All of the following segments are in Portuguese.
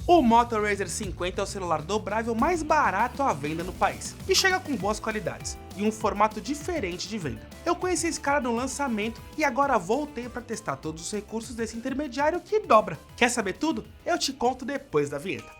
O Moto Razr 50 é o celular dobrável mais barato à venda no país e chega com boas qualidades e um formato diferente de venda. Eu conheci esse cara no lançamento e agora voltei para testar todos os recursos desse intermediário que dobra. Quer saber tudo? Eu te conto depois da vinheta.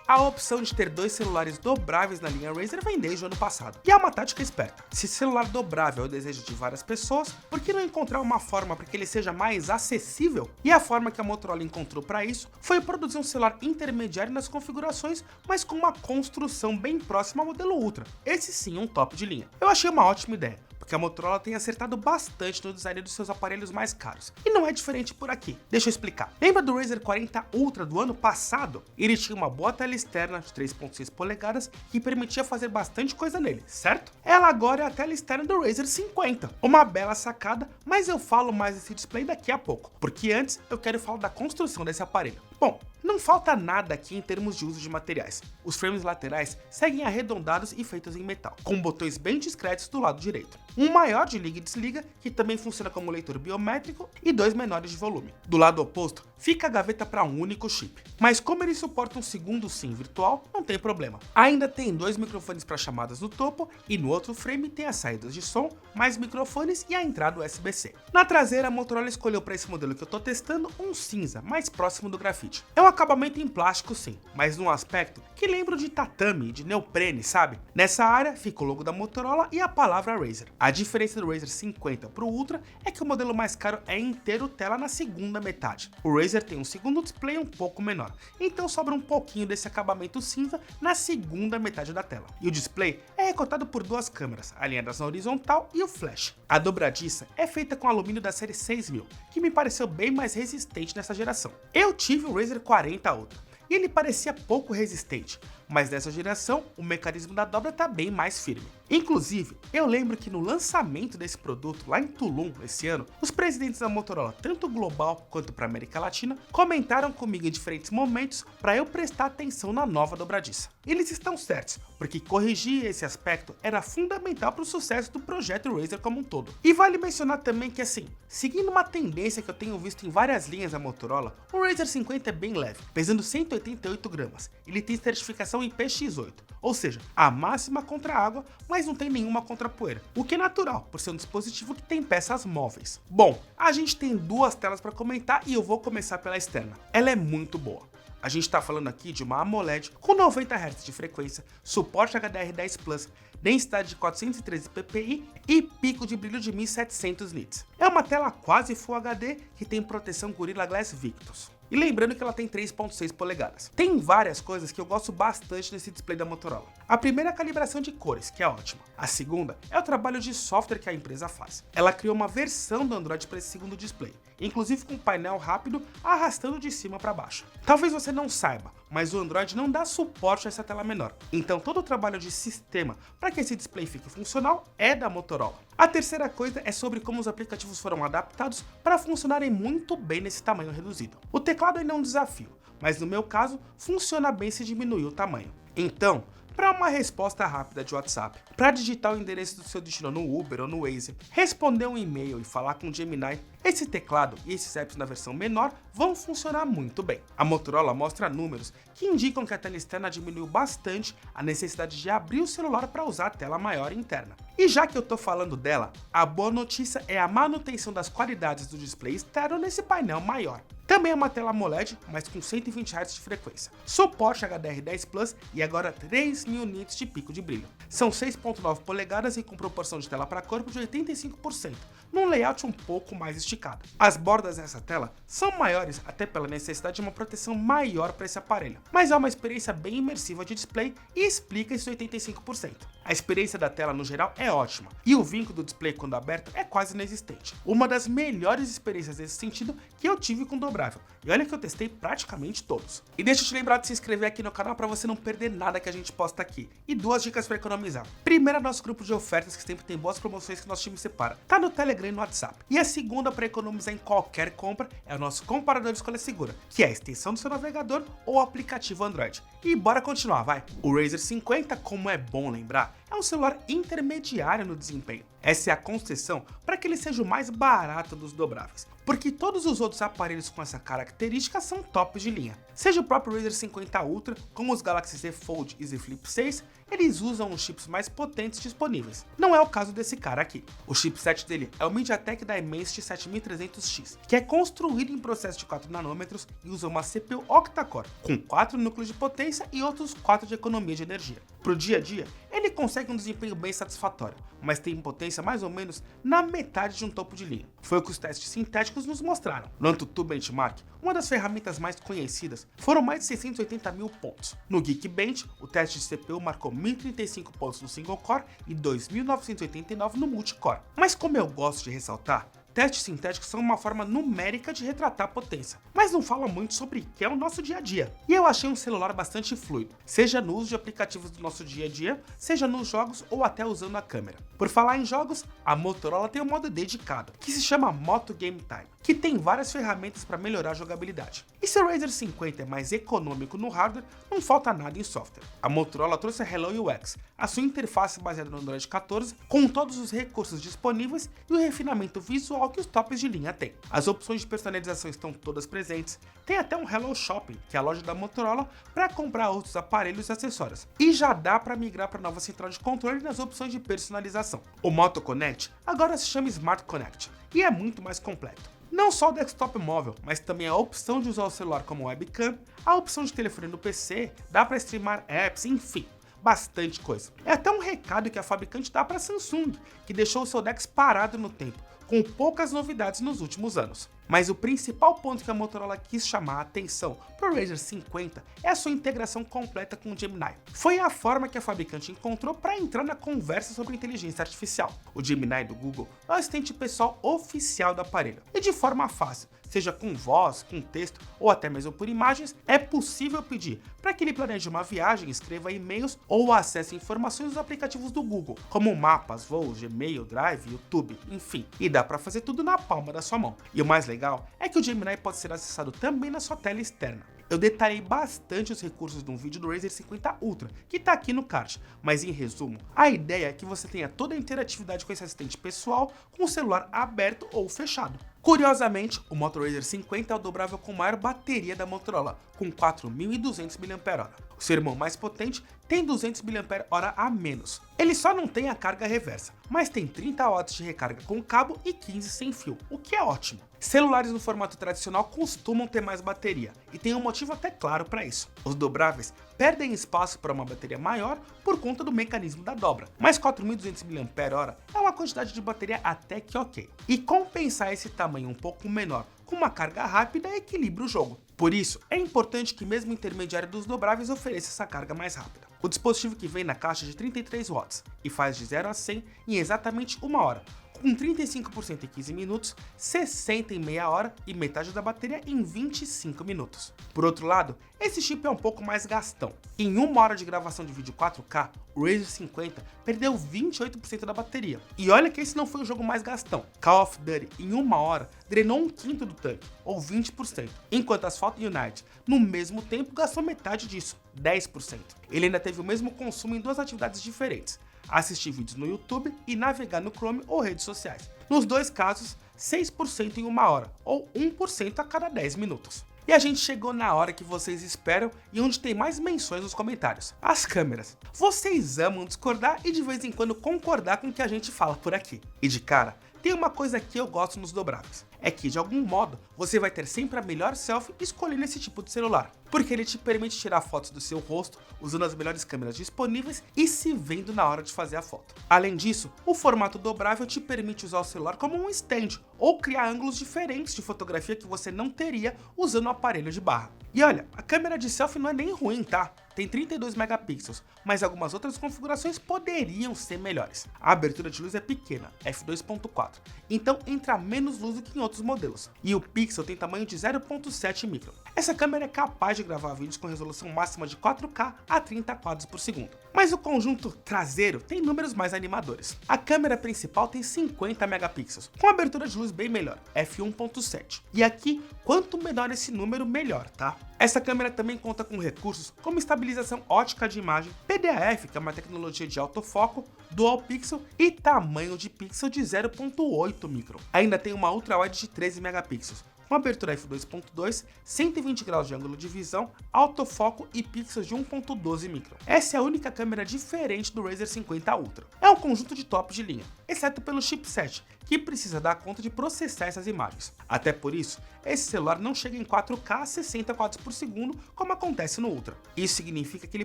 A opção de ter dois celulares dobráveis na linha Razr vem desde o ano passado, e é uma tática esperta. Se celular dobrável é o desejo de várias pessoas, por que não encontrar uma forma para que ele seja mais acessível? E a forma que a Motorola encontrou para isso foi produzir um celular intermediário nas configurações, mas com uma construção bem próxima ao modelo Ultra. Esse sim é um top de linha. Eu achei uma ótima ideia, porque a Motorola tem acertado bastante no design dos seus aparelhos mais caros. E não é diferente por aqui. Deixa eu explicar. Lembra do Razr 40 Ultra do ano passado? Ele tinha uma boa tela externa de 3.6 polegadas que permitia fazer bastante coisa nele, certo? Ela agora é a tela externa do Razr 50. Uma bela sacada, mas eu falo mais desse display daqui a pouco, porque antes eu quero falar da construção desse aparelho. Bom, não falta nada aqui em termos de uso de materiais. Os frames laterais seguem arredondados e feitos em metal, com botões bem discretos do lado direito. Um maior de liga e desliga, que também funciona como leitor biométrico, e dois menores de volume. Do lado oposto, fica a gaveta para um único chip. Mas como ele suporta um segundo SIM virtual, não tem problema. Ainda tem dois microfones para chamadas no topo, e no outro frame tem as saídas de som, mais microfones e a entrada USB-C. Na traseira, a Motorola escolheu para esse modelo que eu estou testando um cinza, mais próximo do grafite. É um acabamento em plástico sim, mas num aspecto que lembra de tatame, de neoprene, sabe? Nessa área fica o logo da Motorola e a palavra Razr. A diferença do Razr 50 para o Ultra é que o modelo mais caro é inteiro tela na segunda metade. O Razr tem um segundo display um pouco menor, então sobra um pouquinho desse acabamento cinza na segunda metade da tela. E o display é recortado por duas câmeras, alinhadas na horizontal e o flash. A dobradiça é feita com alumínio da série 6000, que me pareceu bem mais resistente nessa geração. Eu tive o Razr 40 Ultra, e ele parecia pouco resistente, mas nessa geração o mecanismo da dobra está bem mais firme. Inclusive, eu lembro que no lançamento desse produto lá em Tulum esse ano, os presidentes da Motorola, tanto global quanto para América Latina, comentaram comigo em diferentes momentos para eu prestar atenção na nova dobradiça. Eles estão certos, porque corrigir esse aspecto era fundamental para o sucesso do projeto Razr como um todo. E vale mencionar também que assim, seguindo uma tendência que eu tenho visto em várias linhas da Motorola, o Razr 50 é bem leve, pesando 188 gramas. Ele tem certificação IPX8, ou seja, a máxima contra a água, mas não tem nenhuma contra a poeira, o que é natural, por ser um dispositivo que tem peças móveis. Bom, a gente tem duas telas para comentar e eu vou começar pela externa. Ela é muito boa. A gente está falando aqui de uma AMOLED com 90 Hz de frequência, suporte HDR10 Plus, densidade de 413 ppi e pico de brilho de 1700 nits. É uma tela quase Full HD que tem proteção Gorilla Glass Victus. E lembrando que ela tem 3.6 polegadas. Tem várias coisas que eu gosto bastante nesse display da Motorola. A primeira é a calibração de cores, que é ótima. A segunda é o trabalho de software que a empresa faz. Ela criou uma versão do Android para esse segundo display, inclusive com um painel rápido arrastando de cima para baixo. Talvez você não saiba, mas o Android não dá suporte a essa tela menor. Então todo o trabalho de sistema para que esse display fique funcional é da Motorola. A terceira coisa é sobre como os aplicativos foram adaptados para funcionarem muito bem nesse tamanho reduzido. O teclado ainda é um desafio, mas no meu caso funciona bem se diminuir o tamanho. Então, para uma resposta rápida de WhatsApp, para digitar o endereço do seu destino no Uber ou no Waze, responder um e-mail e falar com o Gemini, esse teclado e esses apps na versão menor vão funcionar muito bem. A Motorola mostra números que indicam que a tela externa diminuiu bastante a necessidade de abrir o celular para usar a tela maior interna. E já que eu tô falando dela, a boa notícia é a manutenção das qualidades do display externo nesse painel maior. Também é uma tela AMOLED, mas com 120 Hz de frequência. Suporte HDR10 Plus e agora 3000 nits de pico de brilho. São 6.9 polegadas e com proporção de tela para corpo de 85%, num layout um pouco mais esticado. As bordas dessa tela são maiores até pela necessidade de uma proteção maior para esse aparelho, mas é uma experiência bem imersiva de display e explica esses 85%. A experiência da tela no geral é ótima, e o vinco do display quando aberto é quase inexistente. Uma das melhores experiências nesse sentido que eu tive com dobrável, E olha que eu testei praticamente todos. E deixa eu te lembrar de se inscrever aqui no canal para você não perder nada que a gente posta aqui. E 2 dicas para economizar. Primeira, nosso grupo de ofertas, que sempre tem boas promoções que nosso time separa. Tá no Telegram e no WhatsApp. E a segunda, para economizar em qualquer compra, é o nosso comparador de escolha segura, que é a extensão do seu navegador ou aplicativo Android. E bora continuar, vai! O Razer 50, como é bom lembrar, é um celular intermediário no desempenho. Essa é a concessão para que ele seja o mais barato dos dobráveis, porque todos os outros aparelhos com essa característica são tops de linha. Seja o próprio Razer 50 Ultra, como os Galaxy Z Fold e Z Flip 6, eles usam os chips mais potentes disponíveis. Não é o caso desse cara aqui. O chipset dele é o MediaTek Dimensity 7300X, que é construído em processo de 4 nanômetros e usa uma CPU octa-core, com 4 núcleos de potência e outros 4 de economia de energia. Pro dia a dia, ele consegue um desempenho bem satisfatório, mas tem potência mais ou menos na metade de um topo de linha. Foi o que os testes sintéticos nos mostraram. No AnTuTu Benchmark, uma das ferramentas mais conhecidas, foram mais de 680 mil pontos. No Geekbench, o teste de CPU marcou 1035 pontos no single core e 2989 no multicore. Mas como eu gosto de ressaltar, testes sintéticos são uma forma numérica de retratar a potência, mas não fala muito sobre o que é o nosso dia a dia. E eu achei um celular bastante fluido, seja no uso de aplicativos do nosso dia a dia, seja nos jogos ou até usando a câmera. Por falar em jogos, a Motorola tem um modo dedicado, que se chama Moto Game Time, que tem várias ferramentas para melhorar a jogabilidade. E se o Razer 50 é mais econômico no hardware, não falta nada em software. A Motorola trouxe a Hello UX, a sua interface baseada no Android 14, com todos os recursos disponíveis e o refinamento visual que os tops de linha têm. As opções de personalização estão todas presentes, tem até um Hello Shopping, que é a loja da Motorola, para comprar outros aparelhos e acessórios. E já dá para migrar para a nova central de controle nas opções de personalização. O Moto Connect agora se chama Smart Connect e é muito mais completo. Não só o desktop móvel, mas também a opção de usar o celular como webcam, a opção de telefone no PC, dá para streamar apps, enfim, bastante coisa. É até um recado que a fabricante dá para a Samsung, que deixou o seu DeX parado no tempo, com poucas novidades nos últimos anos. Mas o principal ponto que a Motorola quis chamar a atenção para o Razer 50 é a sua integração completa com o Gemini. Foi a forma que a fabricante encontrou para entrar na conversa sobre inteligência artificial. O Gemini do Google é o assistente pessoal oficial do aparelho, e de forma fácil, seja com voz, com texto ou até mesmo por imagens, é possível pedir para que ele planeje uma viagem, escreva e-mails ou acesse informações dos aplicativos do Google, como mapas, voos, Gmail, Drive, YouTube, enfim. E dá para fazer tudo na palma da sua mão. E o mais legal é que o Gemini pode ser acessado também na sua tela externa. Eu detalhei bastante os recursos de um vídeo do Razer 50 Ultra, que está aqui no card, mas em resumo, a ideia é que você tenha toda a interatividade com esse assistente pessoal com o celular aberto ou fechado. Curiosamente, o Moto Razer 50 é o dobrável com maior bateria da Motorola, com 4.200 mAh. O seu irmão mais potente tem 200 mAh a menos. Ele só não tem a carga reversa, mas tem 30 watts de recarga com cabo e 15 sem fio, o que é ótimo. Celulares no formato tradicional costumam ter mais bateria, e tem um motivo até claro para isso. Os dobráveis perdem espaço para uma bateria maior por conta do mecanismo da dobra, mas 4.200 mAh é uma quantidade de bateria até que ok. E compensar esse tamanho um pouco menor com uma carga rápida equilibra o jogo. Por isso, é importante que mesmo o intermediário dos dobráveis ofereça essa carga mais rápida. O dispositivo que vem na caixa é de 33 watts e faz de 0 a 100 em exatamente 1 hora, com 35% em 15 minutos, 60% em meia hora e metade da bateria em 25 minutos. Por outro lado, esse chip é um pouco mais gastão. Em 1 hora de gravação de vídeo 4K, o Razer 50 perdeu 28% da bateria. E olha que esse não foi o jogo mais gastão. Call of Duty em 1 hora drenou 1/5 do tanque, ou 20%, enquanto Asphalt Unite, no mesmo tempo, gastou metade disso, 10%. Ele ainda teve o mesmo consumo em 2 atividades diferentes: assistir vídeos no YouTube e navegar no Chrome ou redes sociais. Nos dois casos, 6% em 1 hora, ou 1% a cada 10 minutos. E a gente chegou na hora que vocês esperam e onde tem mais menções nos comentários: as câmeras. Vocês amam discordar e de vez em quando concordar com o que a gente fala por aqui. E de cara, tem uma coisa que eu gosto nos dobráveis, é que de algum modo você vai ter sempre a melhor selfie escolhendo esse tipo de celular, porque ele te permite tirar fotos do seu rosto usando as melhores câmeras disponíveis e se vendo na hora de fazer a foto. Além disso, o formato dobrável te permite usar o celular como um stand ou criar ângulos diferentes de fotografia que você não teria usando o aparelho de barra. E olha, a câmera de selfie não é nem ruim, tá? Tem 32 megapixels, mas algumas outras configurações poderiam ser melhores. A abertura de luz é pequena, f2.4, então entra menos luz do que em outros outros modelos, e o pixel tem tamanho de 0.7 micron. Essa câmera é capaz de gravar vídeos com resolução máxima de 4K a 30 quadros por segundo. Mas o conjunto traseiro tem números mais animadores. A câmera principal tem 50 megapixels, com abertura de luz bem melhor, f1.7. E aqui, quanto menor esse número, melhor, tá? Essa câmera também conta com recursos como estabilização ótica de imagem, PDAF, que é uma tecnologia de autofoco, dual pixel e tamanho de pixel de 0.8 micron. Ainda tem uma ultrawide de 13 megapixels, com abertura f2.2, 120 graus de ângulo de visão, autofoco e pixels de 1.12 micron. Essa é a única câmera diferente do Razer 50 Ultra. É um conjunto de top de linha, exceto pelo chipset, que precisa dar conta de processar essas imagens. Até por isso, esse celular não chega em 4K a 60 quadros por segundo, como acontece no Ultra. Isso significa que ele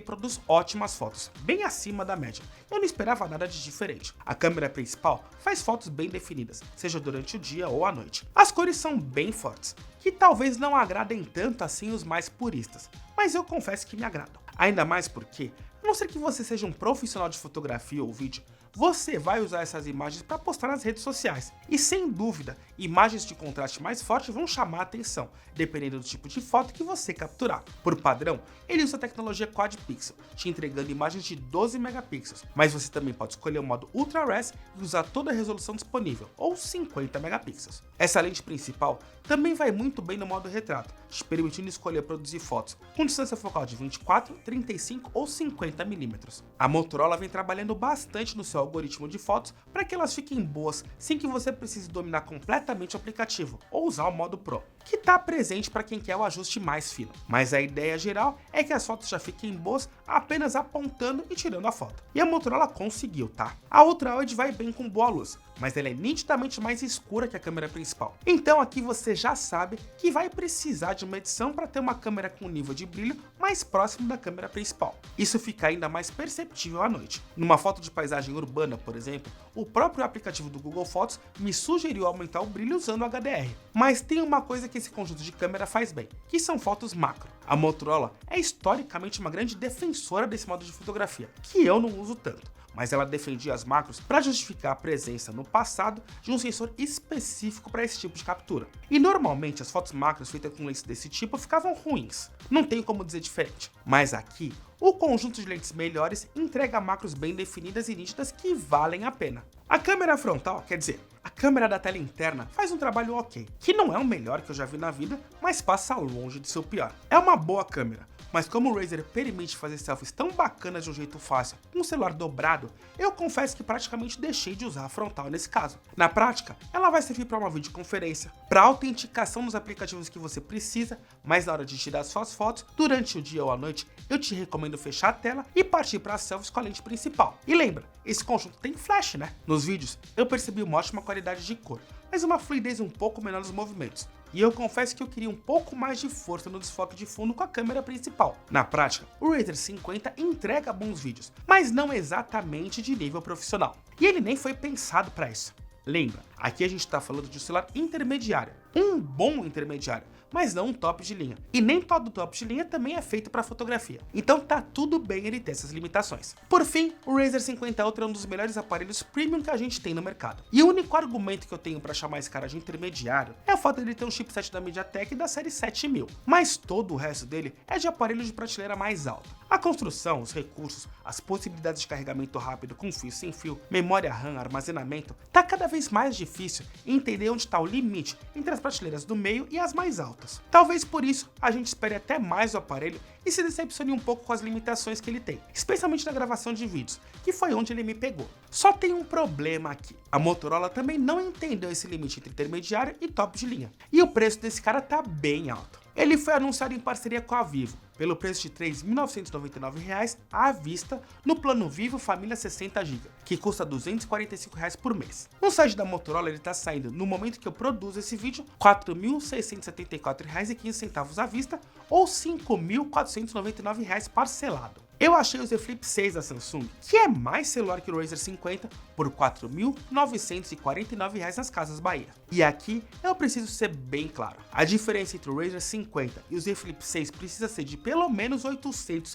produz ótimas fotos, bem acima da média. Eu não esperava nada de diferente. A câmera principal faz fotos bem definidas, seja durante o dia ou à noite. As cores são bem fortes, que talvez não agradem tanto assim os mais puristas, mas eu confesso que me agradam. Ainda mais porque, a não ser que você seja um profissional de fotografia ou vídeo, você vai usar essas imagens para postar nas redes sociais. E sem dúvida, imagens de contraste mais forte vão chamar a atenção, dependendo do tipo de foto que você capturar. Por padrão, ele usa a tecnologia Quad Pixel, te entregando imagens de 12 megapixels, mas você também pode escolher o modo Ultra Res e usar toda a resolução disponível, ou 50 megapixels. Essa lente principal também vai muito bem no modo retrato, te permitindo escolher produzir fotos com distância focal de 24, 35 ou 50 mm. A Motorola vem trabalhando bastante no seu algoritmo de fotos para que elas fiquem boas sem que você precise dominar completamente o aplicativo ou usar o modo Pro, que está presente para quem quer o ajuste mais fino. Mas a ideia geral é que as fotos já fiquem boas apenas apontando e tirando a foto. E a Motorola conseguiu, tá? A ultrawide vai bem com boa luz, mas ela é nitidamente mais escura que a câmera principal. Então aqui você já sabe que vai precisar de uma edição para ter uma câmera com nível de brilho mais próximo da câmera principal. Isso fica ainda mais perceptível à noite. Numa foto de paisagem urbana, por exemplo, o próprio aplicativo do Google Fotos me sugeriu aumentar o brilho usando o HDR. Mas tem uma coisa que esse conjunto de câmera faz bem, que são fotos macro. A Motorola é historicamente uma grande defensora desse modo de fotografia, que eu não uso tanto, mas ela defendia as macros para justificar a presença no passado de um sensor específico para esse tipo de captura. E normalmente as fotos macros feitas com lentes desse tipo ficavam ruins, não tem como dizer diferente. Mas aqui, o conjunto de lentes melhores entrega macros bem definidas e nítidas que valem a pena. A câmera frontal, quer dizer, a câmera da tela interna faz um trabalho ok, que não é o melhor que eu já vi na vida, mas passa longe de ser o pior. É uma boa câmera, mas como o Razer permite fazer selfies tão bacanas de um jeito fácil com o celular dobrado, eu confesso que praticamente deixei de usar a frontal nesse caso. Na prática, ela vai servir para uma videoconferência, para autenticação nos aplicativos que você precisa, mas na hora de tirar suas fotos, durante o dia ou à noite, eu te recomendo fechar a tela e partir para as selfies com a lente principal. E lembra, esse conjunto tem flash, né? Nos vídeos, eu percebi uma ótima qualidade de cor, mas uma fluidez um pouco menor nos movimentos. E eu confesso que eu queria um pouco mais de força no desfoque de fundo com a câmera principal. Na prática, o Razer 50 entrega bons vídeos, mas não exatamente de nível profissional. E ele nem foi pensado para isso. Lembra, aqui a gente está falando de um celular intermediário, um bom intermediário, mas não um top de linha. E nem todo top de linha também é feito para fotografia. Então tá tudo bem ele ter essas limitações. Por fim, o Razer 50 Ultra é um dos melhores aparelhos premium que a gente tem no mercado. E o único argumento que eu tenho para chamar esse cara de intermediário é o fato dele ter um chipset da MediaTek da série 7000. Mas todo o resto dele é de aparelho de prateleira mais alta. A construção, os recursos, as possibilidades de carregamento rápido com fio sem fio, memória RAM, armazenamento, tá cada vez mais difícil entender onde está o limite entre as prateleiras do meio e as mais altas. Talvez por isso a gente espere até mais o aparelho e se decepcione um pouco com as limitações que ele tem, especialmente na gravação de vídeos, que foi onde ele me pegou. Só tem um problema aqui, a Motorola também não entendeu esse limite entre intermediário e top de linha, e o preço desse cara tá bem alto. Ele foi anunciado em parceria com a Vivo, pelo preço de R$ 3.999 à vista no plano Vivo Família 60GB, que custa R$ 245 por mês. No site da Motorola ele está saindo, no momento que eu produzo esse vídeo, R$ 4.674,15 à vista ou R$ 5.499 parcelado. Eu achei o Z Flip 6 da Samsung, que é mais celular que o Razer 50, por R$ 4.949 nas Casas Bahia. E aqui eu preciso ser bem claro, a diferença entre o Razer 50 e o Z Flip 6 precisa ser de pelo menos R$ 800.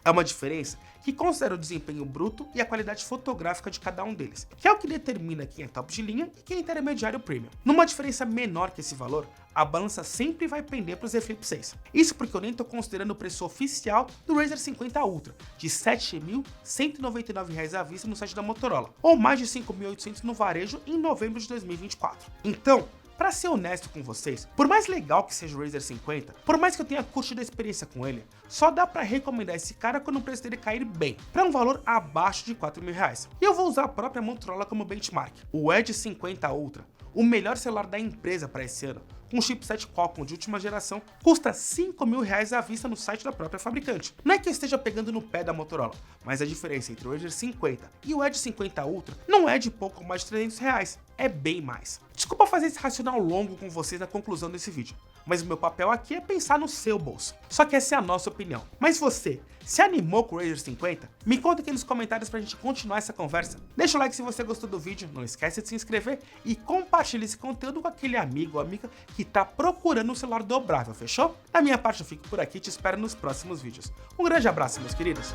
É uma diferença que considera o desempenho bruto e a qualidade fotográfica de cada um deles, que é o que determina quem é top de linha e quem é intermediário premium. Numa diferença menor que esse valor, a balança sempre vai pender para o Z Flip 6. Isso porque eu nem estou considerando o preço oficial do Razer 50 Ultra, de R$ 7.199 à vista no site da Motorola, ou mais de R$ 5.800 no varejo em novembro de 2024. Então, pra ser honesto com vocês, por mais legal que seja o Razer 50, por mais que eu tenha curtido a experiência com ele, só dá pra recomendar esse cara quando o preço dele cair bem, pra um valor abaixo de R$ 4.000. E eu vou usar a própria Motorola como benchmark. O Edge 50 Ultra, o melhor celular da empresa para esse ano, com chipset Qualcomm de última geração, custa R$ 5.000 à vista no site da própria fabricante. Não é que eu esteja pegando no pé da Motorola, mas a diferença entre o Razer 50 e o Edge 50 Ultra não é de pouco mais de R$ 300, é bem mais. Desculpa fazer esse racional longo com vocês na conclusão desse vídeo, mas o meu papel aqui é pensar no seu bolso. Só que essa é a nossa opinião. Mas você, se animou com o Razer 50? Me conta aqui nos comentários pra gente continuar essa conversa. Deixa o like se você gostou do vídeo, não esquece de se inscrever e compartilhe esse conteúdo com aquele amigo ou amiga que tá procurando um celular dobrável, fechou? Da minha parte eu fico por aqui e te espero nos próximos vídeos. Um grande abraço, meus queridos!